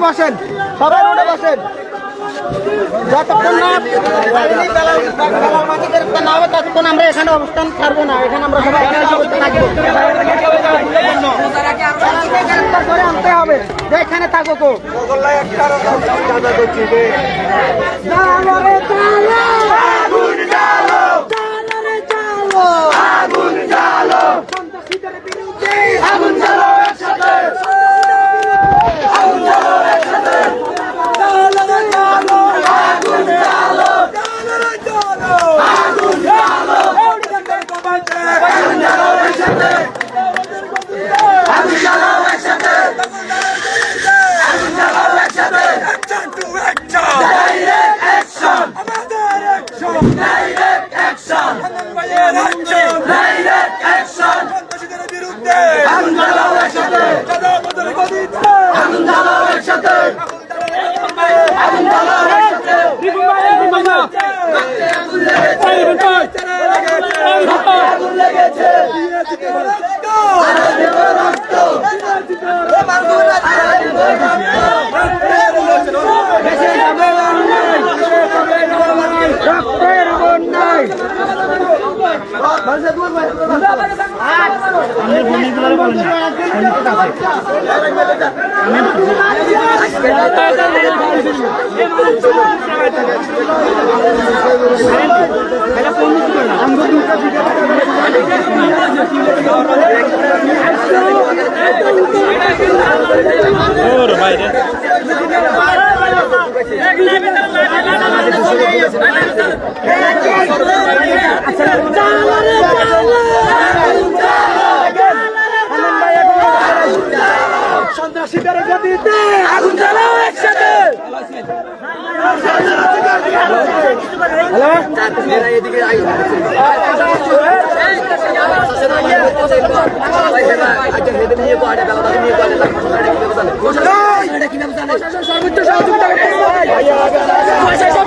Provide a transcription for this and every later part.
বসেন, সবাই রোডে বসেন। যতক্ষণ না না হবে ততক্ষণ আমরা এখানে অবস্থান ছাড়বো না। এখানে আমরা সবাই করে আনতে হবে যে এখানে থাকো কো সন্ত্রাসীদের গতিতে আগুন জ্বালাও একসাথে।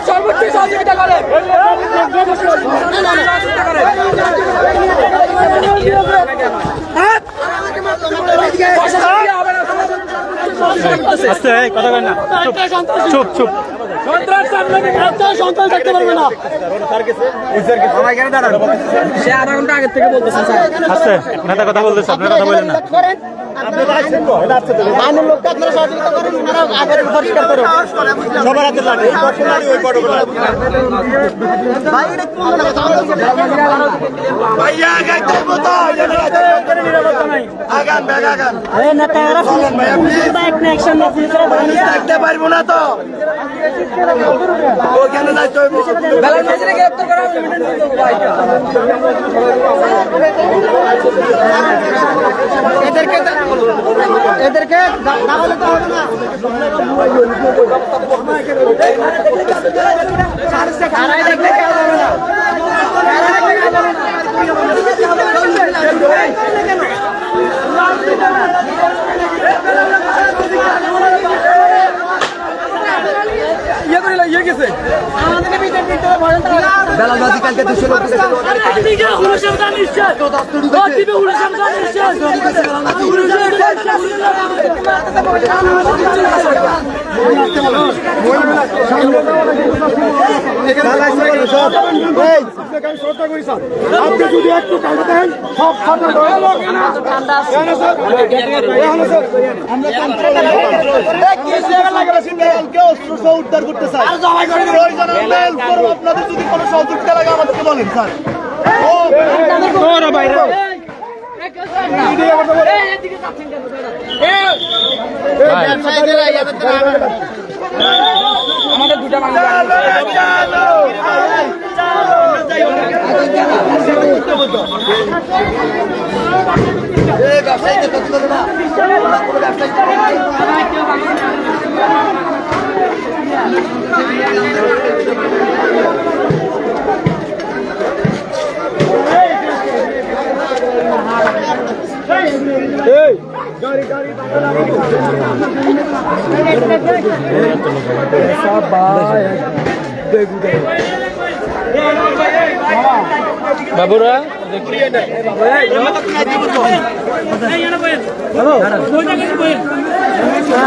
সর্বোচ্চ সহযোগিতা করে কথা বলেন না, চুপ চুপ। সন্তান থাকতে পারবে না। সে আধা ঘন্টা আগের থেকে বলতেছে আচ্ছা নেতা কথা বলতেছে, আপনারা কথা বলেন না। আপনারা সহযোগিতা করেন, আগে পরিষ্কার করুন। সবার হাতে লাঠি, ওই পটগুলো পারবো না তো এদেরকে দাবালে তো হবে না। দেখলে কেউ হবে না। বেলাবাজি কালকে 200 লোক আপনি যদি একটু কাঁদা দেন সব উদ্ধার করতে চাই। আপনাদের যদি কোনো সহযোগিতা লাগে আমাদেরকে বলেন স্যার। আমাদের দুটা মানুষ বাবুরা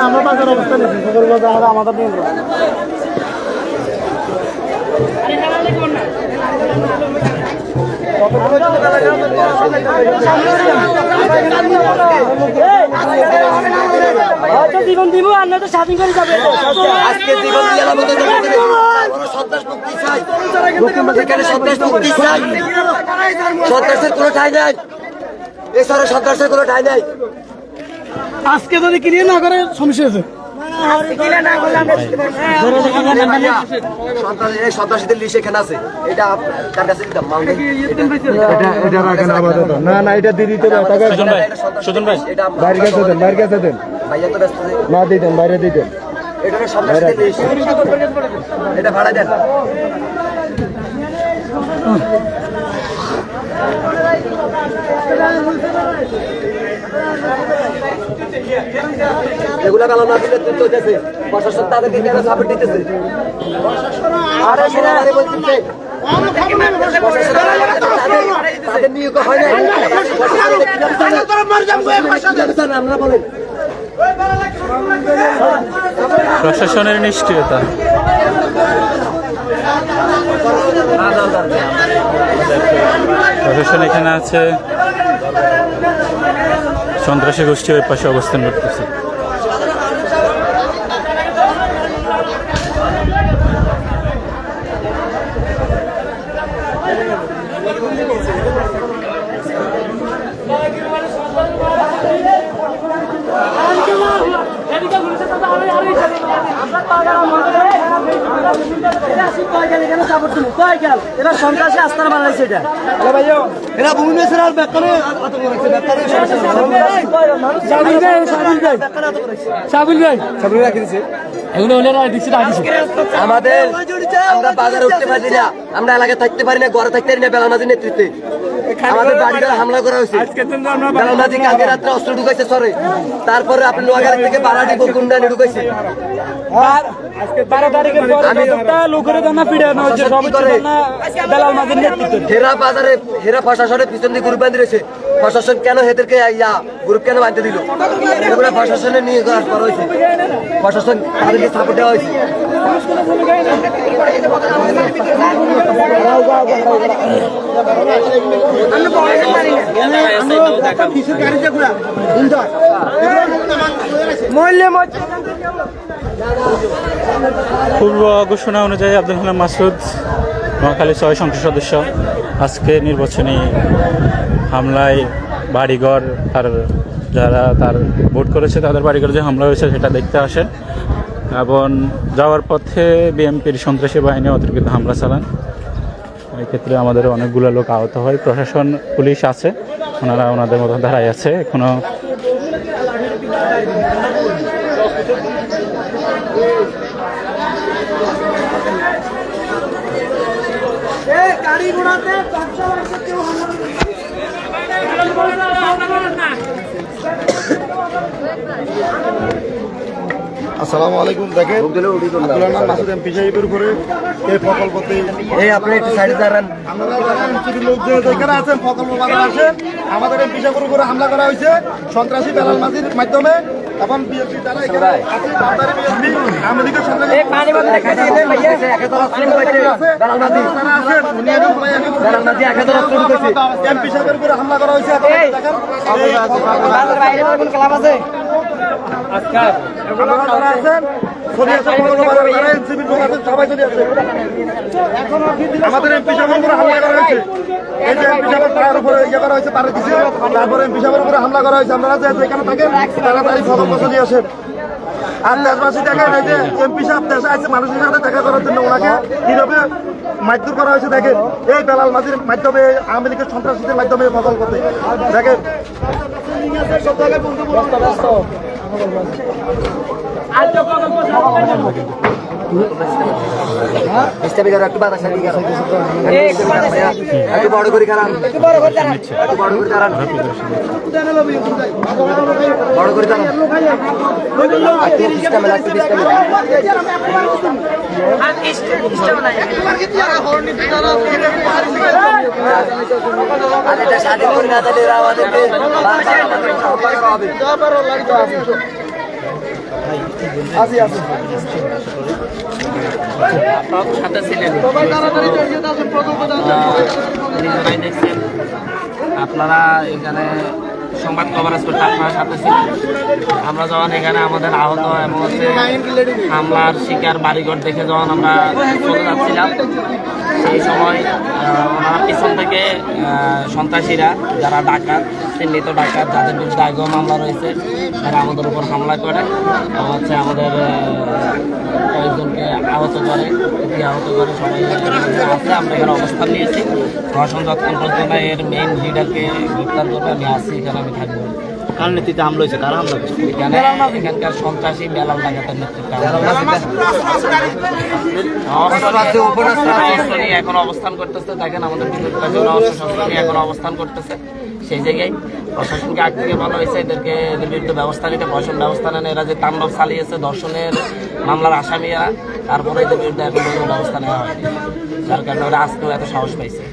আমরা বাজার অবস্থা নিচ্ছি সকল বাজার আমাদের নিয়ে জীবন দিব আর না তো স্বাধীন করে যাবে আজকে জীবন দিয়ে সন্ত্রাস মুক্তি চাই সন্ত্রাস মুক্তি চাই সন্ত্রাসের কোনো ঠাঁই নাই এছাড়া সন্ত্রাসের কোনো ঠাঁই নাই আজকে যদি ক্লিয়ার না করে সমস্যা আছে সন্ত্রাসীদের লিস্ট এখানে আছে এটা তার কাছে দিতাম এটা রাখেন আপাতত না না এটা দিয়ে দিতে সুজন ভাই বাইরে কাছে দেন বাইরে কাছে দেন না দিতেন বাইরে দিতেন এটা ভাড়া দেন এগুলা কালাম না দিলে তুই চলতেছে প্রশাসন তাদেরকে কেন সাপোর্ট দিতেছে আরে সেনাবাহিনী বলতেছে তাদের নিয়োগ হয় না আমরা বলেন প্রশাসনের নিষ্ক্রিয়তা প্রশাসন এখানে আছে, সন্ত্রাসী গোষ্ঠী ওই পাশে অবস্থান করতেছে। সন্ত্রাসী আস্থার বানাইছে এটা এরা ভুবনেশ্বর আর বেকারে আমাদের আমরা বাজারে উঠতে পারি না, আমরা এলাকায় থাকতে পারি না, ঘরে থাকতে পারি না। বেলামাজির নেতৃত্বে আমাদের বাড়িঘরে হামলা করা হয়েছে। বেলামাজি কালকে রাত্রে অস্ত্র ঢুকাইছে সরে, তারপরে আপনি নোয়াগাড়ি থেকে বারাটি গুন্ডা নিয়ে ঢুকাইছে। হেরা বাজারে হেরা প্রশাসনের পিছন দিয়ে গ্রুপ বাঁধি রয়েছে। প্রশাসন কেন হেদেরকে গ্রুপ কেন বাঁধতে দিল? এগুলো প্রশাসনের নিয়ে করা হয়েছে, প্রশাসন তাদেরকে সাপোর্ট দেওয়া হয়েছে। পূর্ব ঘোষণা অনুযায়ী আব্দুল হান্নান মাসুদ নোয়াখালী 6 সংসদ সদস্য আজকে নির্বাচনী হামলায় বাড়িঘর আর যারা তার ভোট করেছে তাদের বাড়িঘর যে হামলা হয়েছে সেটা দেখতে আসেন এবং যাওয়ার পথে বিএনপির সন্ত্রাসী বাহিনী অতর্কিত হামলা চালান। এই ক্ষেত্রে আমাদের অনেকগুলো লোক আহত হয়। প্রশাসন পুলিশ আছে, ওনারা ওনাদের মতো দাঁড়াই আছে এখনো। আসসালামু আলাইকুম। দেখেন আব্দুল হান্নান মাসুদ এমপি সাহেবের উপরে এই প্রকল্পতে আপনি একটু সাইডে দাঁড়ান। এখানে আছেন প্রকল্প বাজার আসেন, আমাদের এমপি সাহেবের উপরে হামলা করা হয়েছে সন্ত্রাসী বেলাল মাঝির মাধ্যমে। এখন বিএনপি দ্বারা এখানে আমেরিকা সন্ত্রাসী এমপি সাহেবের উপরে হামলা করা হয়েছে। আপনারা যারা আছেন চলে আসেন মঙ্গলবার যারা এনসিপির লোক আছেন সবাই চলে আসেন আমাদের এমপি সাহেবের উপরে হামলা করা হয়েছে এই যে এমপি সাহেবের তার উপরে ইয়ে করা হয়েছে পারে দিছে তারপরে এমপি সাহেবের উপরে হামলা করা হয়েছে আপনারা যে যেখানে থাকেন তাড়াতাড়ি ফতম চলে আসেন আর দেশবাসী দেখেন এই যে এমপি সাহেব দেশে আছে মানুষের সাথে দেখা করার জন্য ওনাকে কিভাবে মারধর করা হয়েছে দেখেন এই বেলাল মাঝির মাধ্যমে আওয়ামী লীগের সন্ত্রাসীদের মাধ্যমে বদল করতে দেখেন একটু বড় করে খারাপ বড় করে দাঁড়ান বড় করে দাঁড়ান স্বাধীন করে না তাহলে আমাদেরকে আসি আসি সাথে ছিলেন আপনারা এখানে সংবাদ কভারেজ করতে আপনারা সাথে ছিলেন আমরা যখন এখানে আমাদের আহত এবং হচ্ছে হামলার শিকার বাড়িঘর দেখে যখন আমরা চলে যাচ্ছিলাম সেই সময় ওনারা পিছন থেকে সন্ত্রাসীরা যারা ডাকাত চিহ্নিত ডাকাত যাদের বিরুদ্ধে আগেও মামলা রয়েছে তারা আমাদের উপর হামলা করে এবং হচ্ছে আমাদের কয়েকজনকে আহত করে সবাই আছে আমরা এখানে অবস্থান নিয়েছি প্রশাসন যতক্ষণ পর্যন্ত এর মেইন লিডারকে গ্রেপ্তার করবে আমি আসছি এখানে আমি থাকবো কার নেতৃত্বে হামলা হয়েছে কারা হামলা করছে এখানকার সন্ত্রাসী বেলাল ডাকাতের নেতৃত্বে এখন অবস্থান করতেছে দেখেন আমাদের বিরুদ্ধে এখন অবস্থান করতেছে সেই জায়গায় প্রশাসনকে আগ থেকে বলা হয়েছে এদেরকে এদের বিরুদ্ধে ব্যবস্থা নিতে প্রশাসন ব্যবস্থা নেন এরা যে তাণ্ডব চালিয়েছে ধর্ষণের মামলার আসামিরা তারপরে এদের বিরুদ্ধে এখন কোনো ব্যবস্থা নেওয়া হয়নি যার কারণে ওরা আজকেও এত সাহস পাইছে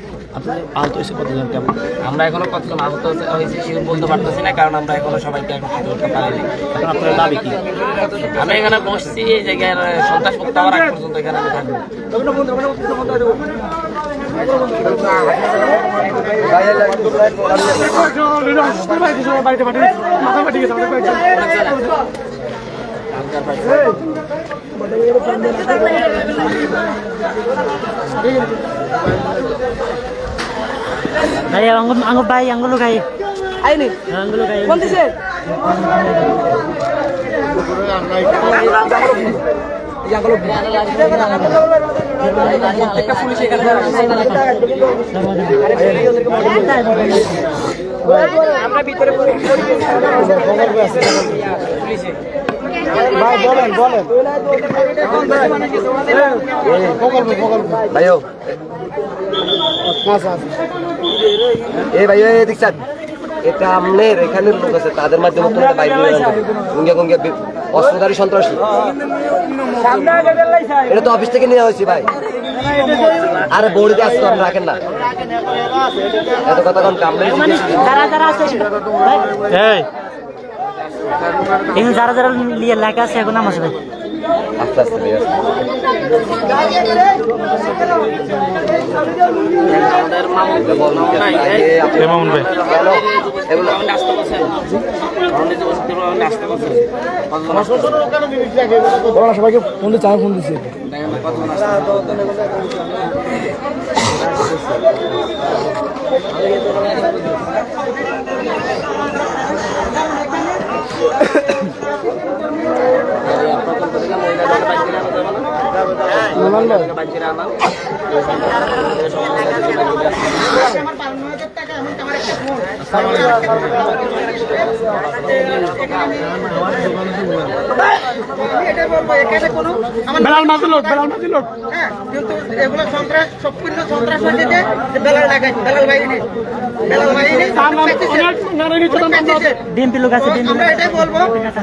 আহত হয়েছে কতজন কেমন আমরা এখনো কতজন আহত হয়েছে শিওর বলতে পারতেছি না কারণ আমরা এখনো সবাইকে একত্রিত করতে পারিনি এখন আপনার দাবি কি আমি এখানে বসছি এই জায়গায় সন্ত্রাস মুক্ত হওয়ার আগ পর্যন্ত এখানে আমি থাকবো ভাই আঙ্গুল ভাই আঙ্গুল খাই আইনি আঙ্গুল খাই কোন দিছে একটা পুলিশ এখানে আমরা ভিতরে পুলিশে ভাই বলেন বলেন ভাইও এই ভাই দেখছেন এটা আমনের এখানের লোক আছে তাদের মাধ্যমে তোমরা বাইরে গঙ্গা গঙ্গা অস্ত্রধারী সন্ত্রাসী এটা তো অফিস থেকে নেওয়া হয়েছে ভাই আরে বড়িতে আসতো আপনি রাখেন না এত কথা কম কামড়ে যারা যারা আছে এই এখানে যারা যারা লিয়ে লেখা আছে এখন নাম আছে ভাই আস্তে আস্তে ভাই আমাদের মামুন নাই মামুন ভাই কেন এগুলো আসতে বলছে আসতে বলছে সবাইকে ফোন দিয়ে চা ফোন দিচ্ছে বেলাল মাঝি লোক হ্যাঁ কিন্তু এগুলো সন্ত্রাস সম্পূর্ণ সন্ত্রাস হচ্ছে যে বেলাল ডাকাত বেলাল বাহিনী ডিএমপি লোক আছে আমরা এটাই বলবো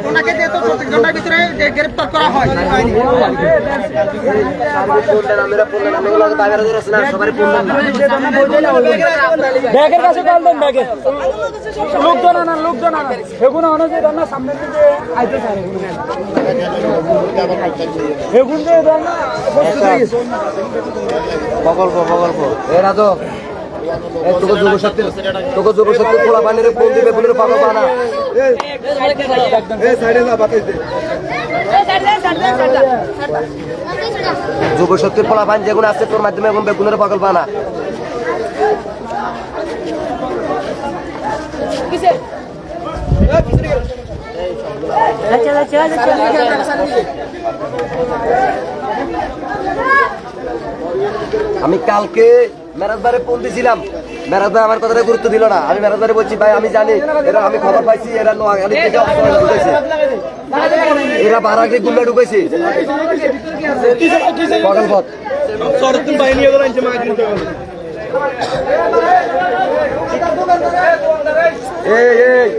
ওনাকে যে তো 24 ঘন্টার ভিতরে গ্রেফতার করা হয় ব্যাগের কাছে কল দেন ব্যাগে লোকজন আনান এগুলো অনুযায়ী রান্না সামনে থেকে আইতে চায় এগুলো প্রকল্প এ রাজু তোকে যুবশক্তির পোলা পানির ফোন দিবে বলে পাগল বানা যুবশক্তির পোলা পানি যেগুলো আছে তোর মাধ্যমে এখন বেগুনের পাগল বানা আমি কালকে মেরাজবারে ফোন দিয়েছিলাম মেরাজবার আমার কথাটা গুরুত্ব দিল না আমি মেরাজবারে বলছি ভাই আমি জানি এরা আমি খবর পাইছি এরা নোয়াখালী থেকে ঢুকেছে এরা বারাকে গুন্ডা ঢুকেছে পাগলপথ এই এই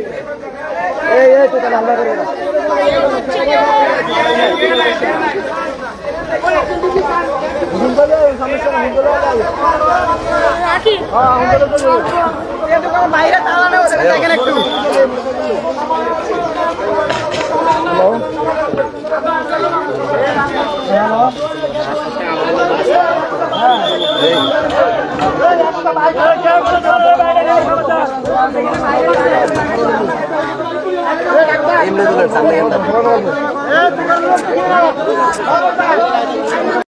এই এই তোকে হামলা করে না বাইরে তালা দেখেন একটু এমনি সামনে